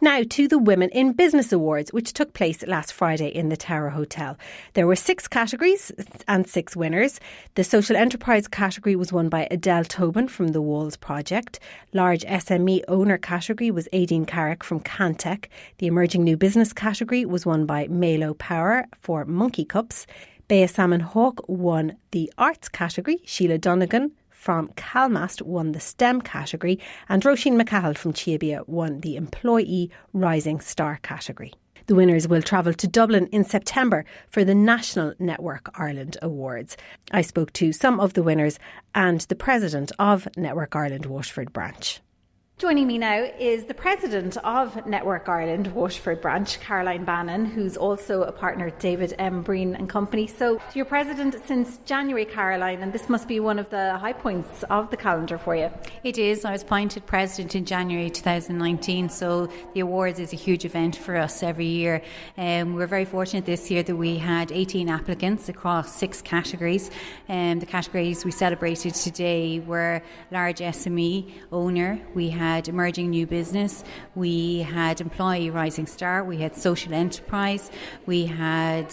Now to the Women in Business Awards, which took place last Friday in the Tower Hotel. There were 6 categories and 6 winners. The Social Enterprise category was won by Adele Tobin from the Walls Project. Large SME Owner category was Aideen Carrick from Cantech. The Emerging New Business category was won by Melo Power for Monkey Cups. Bea Salmon Hawke won the Arts category. Sheila Donegan from Calmast won the STEM category, and Roisin McCahill from Chiabia won the Employee Rising Star category. The winners will travel to Dublin in September for the National Network Ireland Awards. I spoke to some of the winners and the president of Network Ireland Waterford Branch. Joining me now is the president of Network Ireland Waterford Branch, Caroline Bannon, who's also a partner at David M. Breen and Company. So you're president since January, Caroline, and this must be one of the high points of the calendar for you. It is. I was appointed president in January 2019, so the awards is a huge event for us every year. We're very fortunate this year that we had 18 applicants across 6 categories. The categories we celebrated today were Large SME Owner, we had Emerging New Business, we had Employee Rising Star, we had Social Enterprise, we had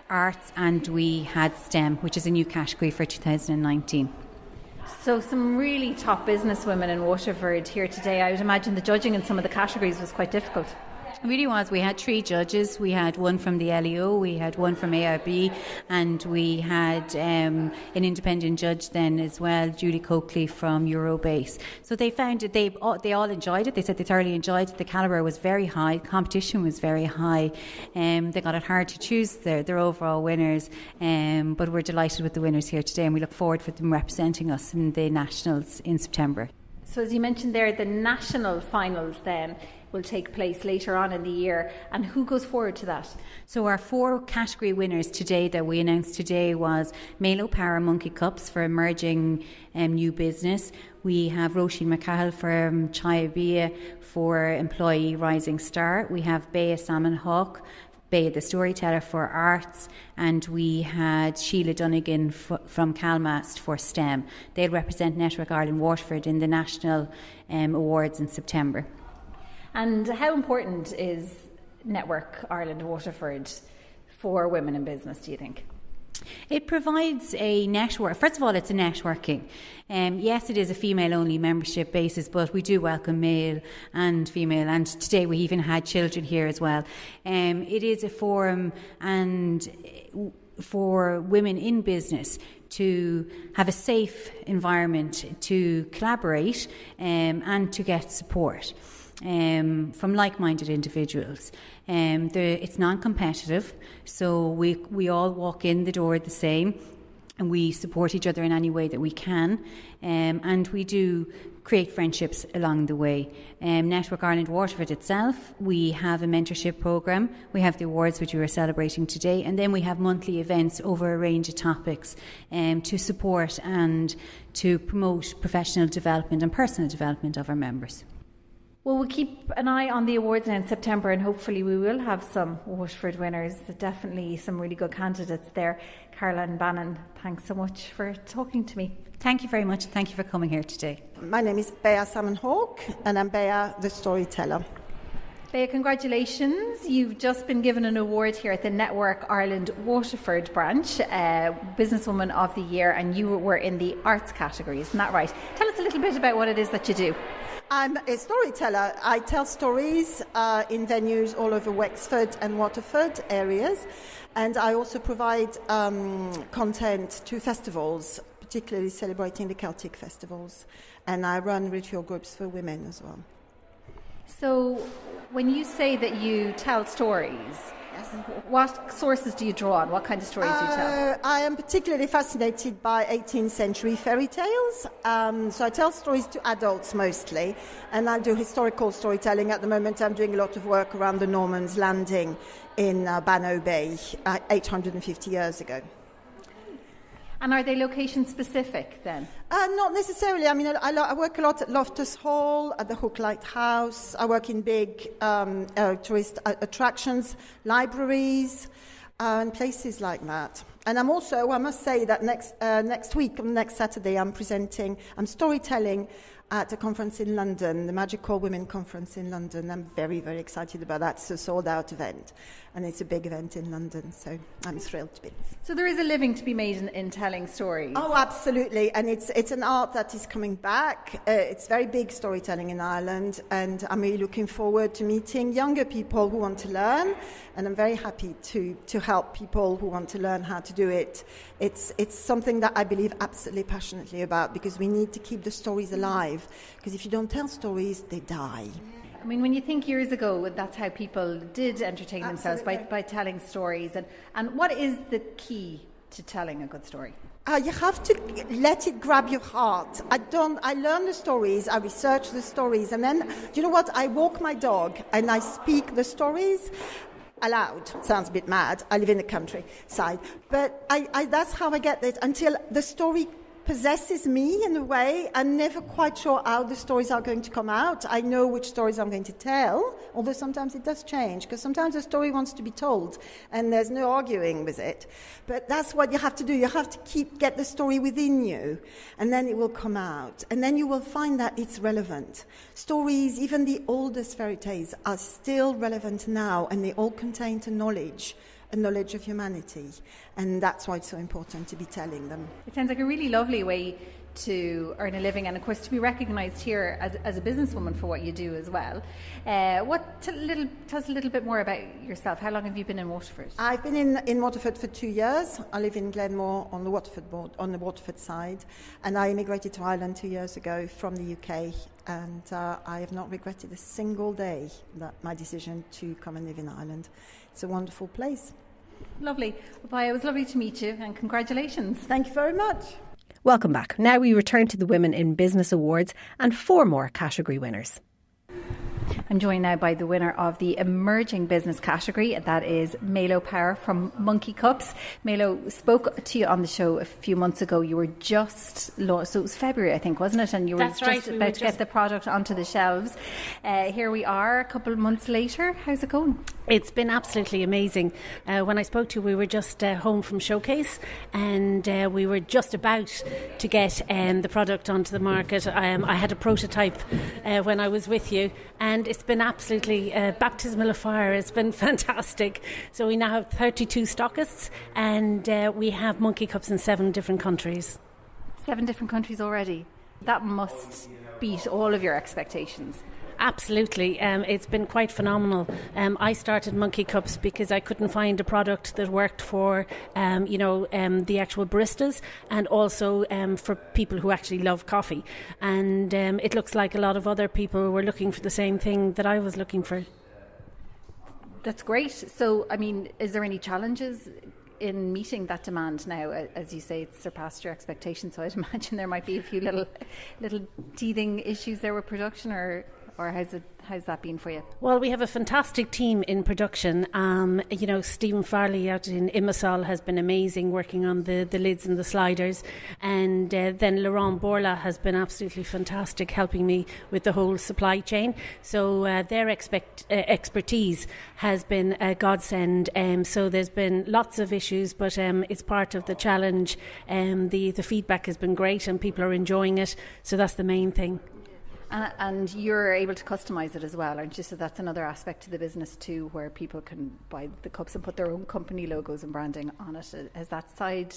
Arts, and we had STEM, which is a new category for 2019. So some really top business women in Waterford here today. I would imagine the judging in some of the categories was quite difficult. It really was. We had 3 judges. We had one from the LEO, we had one from AIB, and we had an independent judge then as well, Julie Coakley from Eurobase. So they found it, they all enjoyed it. They said they thoroughly enjoyed it. The calibre was very high, competition was very high. They got it hard to choose their overall winners, but we're delighted with the winners here today, and we look forward for them representing us in the Nationals in September. So as you mentioned there, the national finals then will take place later on in the year, and who goes forward to that? So our 4 category winners today that we announced today was Melo Power Monkey Cups for Emerging New Business. We have Roisin McCahill from Chiabia for Employee Rising Star. We have Bea Salmon Hawke, Bea the Storyteller for Arts, and we had Sheila Donegan from Calmast for STEM. They'll represent Network Ireland Waterford in the National Awards in September. And how important is Network Ireland Waterford for women in business, do you think? It provides a network. First of all, it's a networking. Yes, it is a female-only membership basis, but we do welcome male and female, and today we even had children here as well. It is a forum and for women in business to have a safe environment to collaborate and to get support from like-minded individuals. It's non-competitive, so we all walk in the door the same, and we support each other in any way that we can, and we do create friendships along the way. Network Ireland Waterford itself, we have a mentorship programme, we have the awards which we are celebrating today, and then we have monthly events over a range of topics to support and to promote professional development and personal development of our members. Well, we'll keep an eye on the awards in September, and hopefully we will have some Waterford winners. Definitely some really good candidates there. Caroline Bannon, thanks so much for talking to me. Thank you very much. Thank you for coming here today. My name is Bea Salmon Hawke, and I'm Bea the Storyteller. Bea, congratulations. You've just been given an award here at the Network Ireland Waterford Branch, Businesswoman of the Year, and you were in the arts category, isn't that right? Tell us a little bit about what it is that you do. I'm a storyteller. I tell stories in venues all over Wexford and Waterford areas, and I also provide content to festivals, particularly celebrating the Celtic festivals, and I run ritual groups for women as well. So when you say that you tell stories, what sources do you draw on? What kind of stories do you tell? I am particularly fascinated by 18th century fairy tales. So I tell stories to adults mostly, and I do historical storytelling. At the moment, I'm doing a lot of work around the Normans landing in Bannow Bay 850 years ago. And are they location specific then? Not necessarily. I mean, I work a lot at Loftus Hall, at the Hook Lighthouse. I work in big tourist attractions, libraries, and places like that. And I'm also, I must say that next week, next Saturday, I'm storytelling at a conference in London, the Magical Women Conference in London. I'm very, very excited about that. It's a sold-out event, and it's a big event in London, so I'm thrilled to be there. So there is a living to be made in telling stories. Oh, absolutely, and it's an art that is coming back. It's very big storytelling in Ireland, and I'm really looking forward to meeting younger people who want to learn, and I'm very happy to help people who want to learn how to do it. It's something that I believe absolutely passionately about, because we need to keep the stories alive, because if you don't tell stories, they die. I mean, when you think years ago, that's how people did entertain themselves, by telling stories. And what is the key to telling a good story? You have to let it grab your heart. I learn the stories, I research the stories, and then, you know what, I walk my dog and I speak the stories aloud. Sounds a bit mad. I live in the countryside. But that's how I get it. Until the story possesses me in a way, I'm never quite sure how the stories are going to come out. I know which stories I'm going to tell, although sometimes it does change, because sometimes a story wants to be told and there's no arguing with it. But that's what you have to do. You have to get the story within you, and then it will come out, and then you will find that it's relevant. Stories, even the oldest fairy tales, are still relevant now, and they all contain a knowledge of humanity, and that's why it's so important to be telling them. It sounds like a really lovely way to earn a living, and of course to be recognised here as a businesswoman for what you do as well. Tell us a little bit more about yourself. How long have you been in Waterford? I've been in Waterford for 2 years. I live in Glenmore on the Waterford side, and I immigrated to Ireland 2 years ago from the UK, and I have not regretted a single day that my decision to come and live in Ireland. It's a wonderful place. Lovely. Bye. It was lovely to meet you, and congratulations. Thank you very much. Welcome back. Now we return to the Women in Business Awards and 4 more category winners. I'm joined now by the winner of the emerging business category, that is Melo Power from Monkey Cups. Melo, spoke to you on the show a few months ago. You were just launched, so it was February, I think, wasn't it? And you were about to get the product onto the shelves. Here we are a couple of months later. How's it going? It's been absolutely amazing. When I spoke to you, we were just home from Showcase, and we were just about to get the product onto the market. I had a prototype when I was with you, and it's been absolutely baptismal of fire. It's been fantastic. So we now have 32 stockists, and we have Monkey Cups in 7 different countries. 7 different countries already. That must beat all of your expectations. Absolutely. It's been quite phenomenal. I started Monkey Cups because I couldn't find a product that worked for, the actual baristas, and also for people who actually love coffee. And it looks like a lot of other people were looking for the same thing that I was looking for. That's great. So, I mean, is there any challenges in meeting that demand now? As you say, it's surpassed your expectations, so I'd imagine there might be a few little teething issues there with production, or how's that been for you? Well, we have a fantastic team in production. Stephen Farley out in Imasol has been amazing, working on the lids and the sliders, and then Laurent Borla has been absolutely fantastic, helping me with the whole supply chain. So their expertise has been a godsend. So there's been lots of issues, but it's part of the challenge. The feedback has been great, and people are enjoying it. So that's the main thing. And you're able to customise it as well, aren't you? So that's another aspect to the business too, where people can buy the cups and put their own company logos and branding on it. Has that side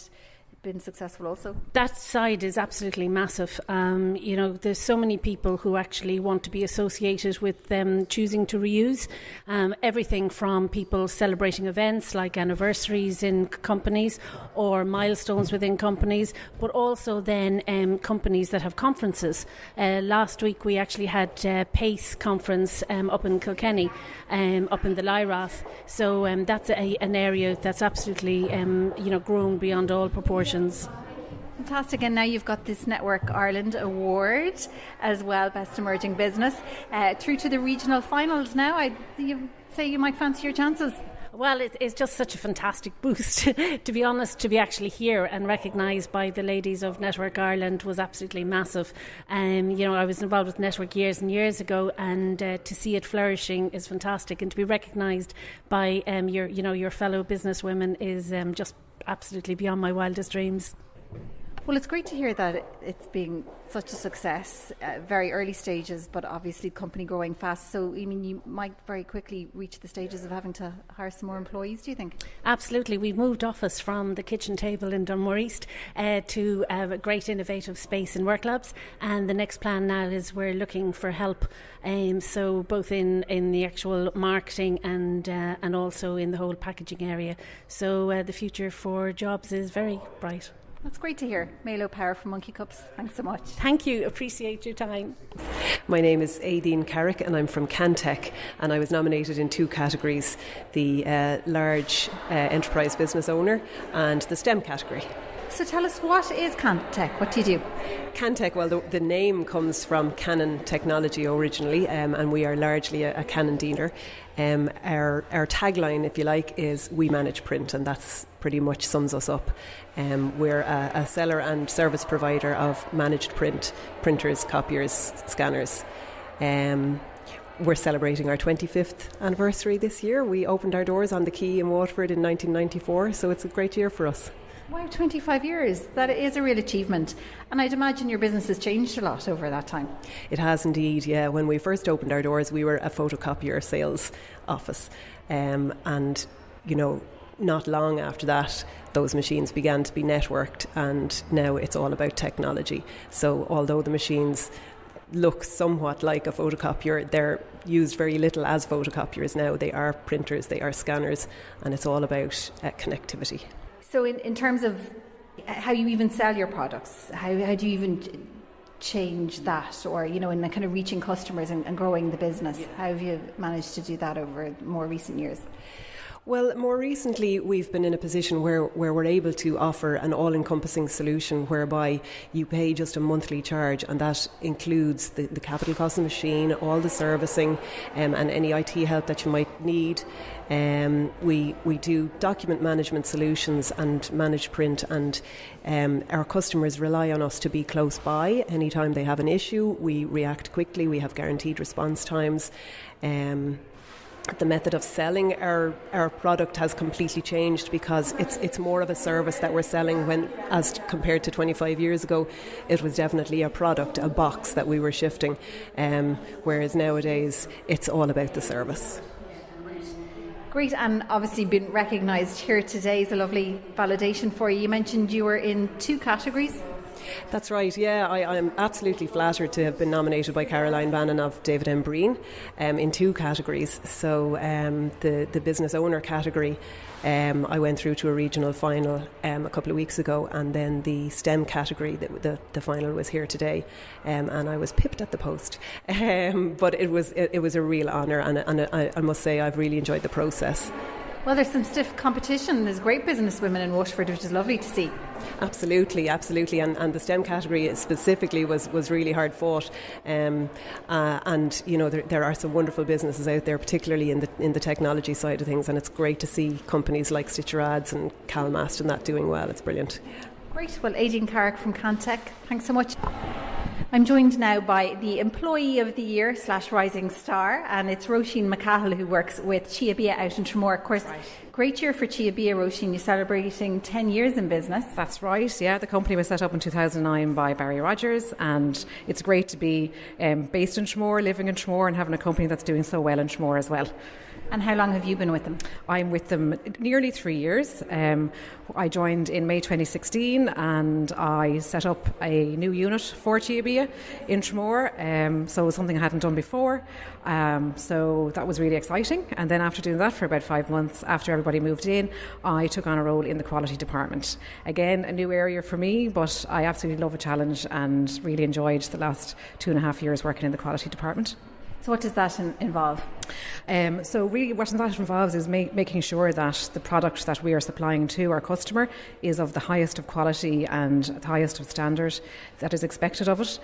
been successful also? That side is absolutely massive. There's so many people who actually want to be associated with them choosing to reuse. Everything from people celebrating events like anniversaries in companies or milestones within companies, but also then companies that have conferences. Last week we actually had PACE conference up in Kilkenny, up in the Lyrath. So that's an area that's absolutely grown beyond all proportions. Fantastic. And now you've got this Network Ireland Award as well, Best Emerging Business, through to the regional finals now. You say you might fancy your chances? Well, it's just such a fantastic boost, to be honest. To be actually here and recognised by the ladies of Network Ireland was absolutely massive. I was involved with Network years and years ago, and to see it flourishing is fantastic. And to be recognised by your fellow businesswomen is just absolutely beyond my wildest dreams. Well, it's great to hear that it's being such a success, very early stages, but obviously company growing fast. So, I mean, you might very quickly reach the stages of having to hire some more employees, do you think? Absolutely. We've moved office from the kitchen table in Dunmore East to a great innovative space in Work Labs. And the next plan now is we're looking for help, so both in the actual marketing and also in the whole packaging area. So the future for jobs is very bright. That's great to hear. Melo Power from Monkey Cups. Thanks so much. Thank you. Appreciate your time. My name is Aideen Carrick and I'm from Cantech, and I was nominated in 2 categories, the large enterprise business owner and the STEM category. So tell us, what is Cantech? What do you do? Cantech, well, the name comes from Canon technology originally, and we are largely a Canon dealer. Our tagline, if you like, is "We manage print," and that's pretty much sums us up. We're a seller and service provider of managed print, printers, copiers, scanners. We're celebrating our 25th anniversary this year. We opened our doors on the quay in Waterford in 1994, so it's a great year for us. Wow, 25 years. That is a real achievement. And I'd imagine your business has changed a lot over that time. It has indeed, yeah. When we first opened our doors, we were a photocopier sales office. And, not long after that, those machines began to be networked, and now it's all about technology. So although the machines look somewhat like a photocopier, they're used very little as photocopiers now. They are printers, they are scanners, and it's all about connectivity. So in terms of how you even sell your products, how do you even change that, or, in the kind of reaching customers and growing the business? Yeah. How have you managed to do that over more recent years? Well, more recently we've been in a position where we're able to offer an all-encompassing solution whereby you pay just a monthly charge, and that includes the capital cost of the machine, all the servicing, and any IT help that you might need. We do document management solutions and manage print, and our customers rely on us to be close by. Anytime they have an issue, we react quickly. We have guaranteed response times. The method of selling our product has completely changed, because it's more of a service that we're selling, when, as compared to 25 years ago, it was definitely a product, a box that we were shifting, whereas nowadays it's all about the service. Great, and obviously been recognised here today is a lovely validation for you. You mentioned you were in 2 categories. That's right, yeah. I'm absolutely flattered to have been nominated by Caroline Bannon of David M. Breen in 2 categories. So the business owner category, I went through to a regional final a couple of weeks ago, and then the STEM category, the final was here today, and I was pipped at the post. But it was a real honour, and I must say I've really enjoyed the process. Well, there's some stiff competition. There's great business women in Waterford, which is lovely to see. Absolutely. And the STEM category specifically was really hard fought. And there are some wonderful businesses out there, particularly in the technology side of things. And it's great to see companies like Stitcher Ads and Calmast and that doing well. It's brilliant. Great. Well, Aideen Carrick from Cantech, thanks so much. I'm joined now by the Employee of the Year / Rising Star, and it's Roisin McCahill, who works with Chia Bia out in Tramore. Of course, right. Great year for Chia Bia, Roisin. You're celebrating 10 years in business. That's right, yeah. The company was set up in 2009 by Barry Rogers, and it's great to be based in Tramore, living in Tramore, and having a company that's doing so well in Tramore as well. And how long have you been with them? I'm with them nearly 3 years. I joined in May 2016, and I set up a new unit for Chia Bia in Tramore. So it was something I hadn't done before. So that was really exciting. And then after doing that for about 5 months, after everybody moved in, I took on a role in the quality department. Again, a new area for me, but I absolutely love a challenge and really enjoyed the last 2.5 years working in the quality department. So what does that involve? So really what that involves is making sure that the product that we are supplying to our customer is of the highest of quality and the highest of standard that is expected of it.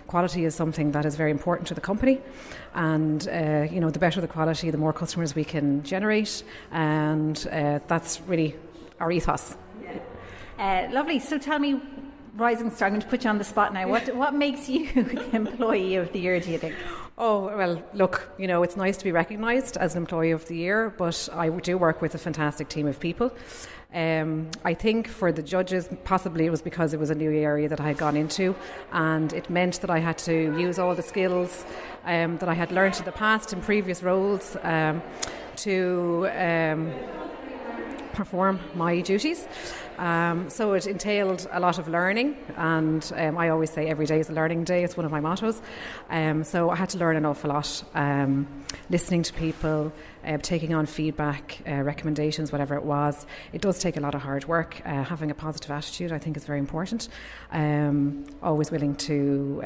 Quality is something that is very important to the company, and the better the quality, the more customers we can generate, and that's really our ethos. Lovely. So tell me, Rising Star, I'm going to put you on the spot now. What makes you Employee of the Year, do you think? Oh, well, look, it's nice to be recognised as an Employee of the Year, but I do work with a fantastic team of people. I think for the judges, possibly it was because it was a new area that I had gone into, and it meant that I had to use all the skills that I had learned in the past in previous roles to perform my duties. So it entailed a lot of learning, and I always say every day is a learning day. It's one of my mottos. So I had to learn an awful lot, listening to people, taking on feedback, recommendations, whatever it was. It does take a lot of hard work. Having a positive attitude, I think, is very important. Always willing to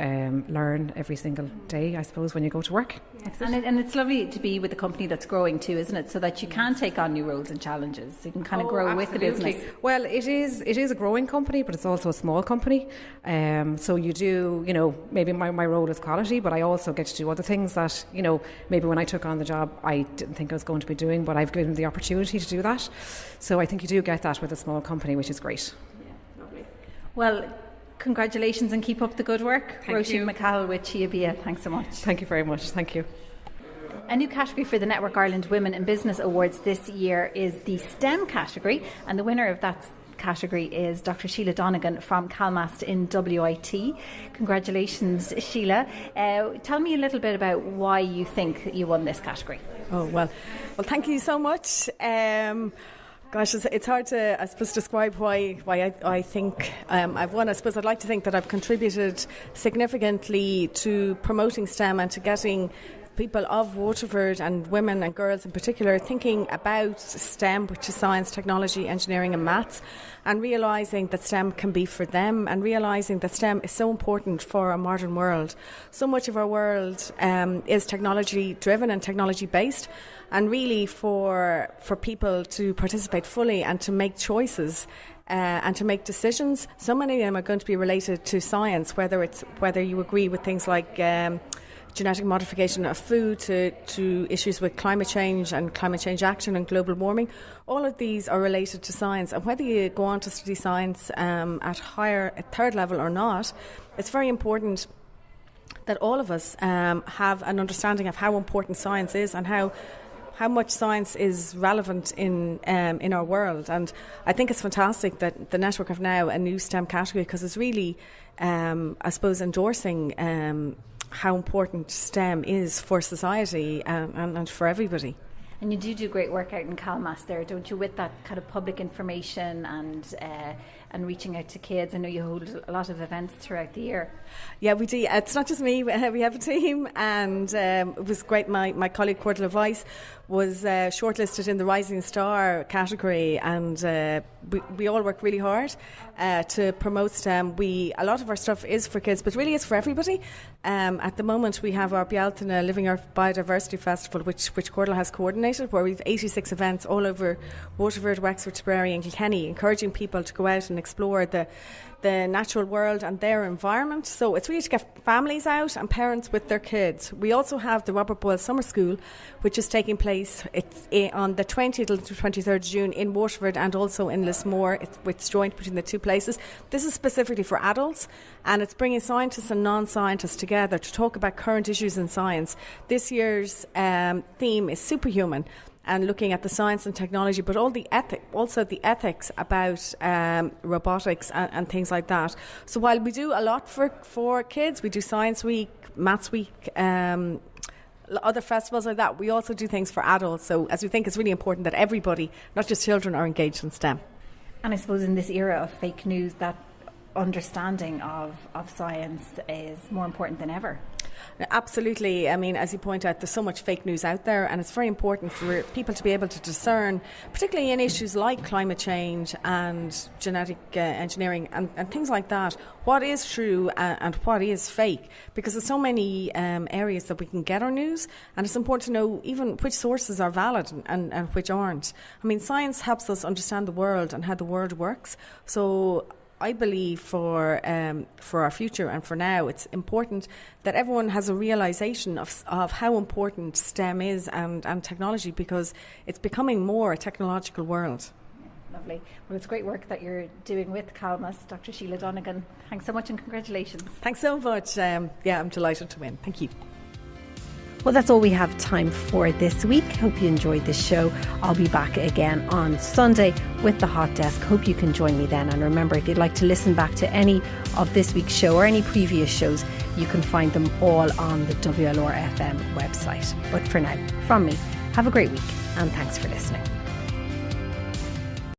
learn every single day, I suppose, when you go to work. And it's lovely to be with a company that's growing too, isn't it? So that you can take on new roles and challenges. You can kind of grow with the business. Well, it is a growing company, but it's also a small company. So you do, maybe my role is quality, but I also get to do other things that, maybe when I took on the job, I didn't think I was going to be doing, but I've given the opportunity to do that. So I think you do get that with a small company, which is great. Yeah, lovely. Well, congratulations and keep up the good work. Roisin McCall with Chia Bia. Thanks so much. Thank you very much. Thank you. A new category for the Network Ireland Women in Business Awards this year is the STEM category, and the winner of that category is Dr. Sheila Donegan from Calmast in WIT. Congratulations, Sheila. Tell me a little bit about why you think you won this category. Oh, well, thank you so much. Gosh, it's hard to, I suppose, describe why I think I've won. I suppose I'd like to think that I've contributed significantly to promoting STEM and to getting people of Waterford, and women and girls in particular, thinking about STEM, which is science, technology, engineering and maths, and realising that STEM can be for them, and realising that STEM is so important for our modern world. So much of our world is technology driven and technology based, and really for people to participate fully and to make choices and to make decisions. So many of them are going to be related to science, whether you agree with things like genetic modification of food to issues with climate change and climate change action and global warming. All of these are related to science, and whether you go on to study science at third level or not, it's very important that all of us have an understanding of how important science is and how much science is relevant in our world. And I think it's fantastic that the network have now a new STEM category, because it's really, I suppose, endorsing how important STEM is for society and for everybody. And you do great work out in Calmast there, don't you, with that kind of public information and reaching out to kids. I know you hold a lot of events throughout the year. Yeah, we do. It's not just me. We have a team, and it was great. My colleague Cordula Weiss was shortlisted in the Rising Star category, and we all work really hard to promote STEM. A lot of our stuff is for kids, but really it's for everybody. At the moment, we have our Bealtaine Living Earth Biodiversity Festival, which Cordula has coordinated, where we've 86 events all over Waterford, Wexford, Tipperary and Kilkenny, encouraging people to go out and explore the natural world and their environment. So it's really to get families out and parents with their kids. We also have the Robert Boyle Summer School, which is taking place on the 20th to 23rd June in Waterford and also in Lismore. It's joint between the two places. This is specifically for adults, and it's bringing scientists and non-scientists together to talk about current issues in science. This year's theme is superhuman, and looking at the science and technology, but also the ethics about robotics and things like that. So while we do a lot for kids, we do Science Week, Maths Week, other festivals like that, we also do things for adults. So as we think it's really important that everybody, not just children, are engaged in STEM. And I suppose in this era of fake news, that understanding of science is more important than ever. Absolutely. I mean, as you point out, there's so much fake news out there, and it's very important for people to be able to discern, particularly in issues like climate change and genetic engineering and things like that, what is true and what is fake, because there's so many areas that we can get our news, and it's important to know even which sources are valid and which aren't. I mean, science helps us understand the world and how the world works. So I believe for our future and for now, it's important that everyone has a realisation of how important STEM is and technology, because it's becoming more a technological world. Lovely. Well, it's great work that you're doing with Calmast, Dr. Sheila Donegan. Thanks so much and congratulations. Thanks so much. I'm delighted to win. Thank you. Well, that's all we have time for this week. Hope you enjoyed this show. I'll be back again on Sunday with the Hot Desk. Hope you can join me then. And remember, if you'd like to listen back to any of this week's show or any previous shows, you can find them all on the WLR FM website. But for now, from me, have a great week and thanks for listening.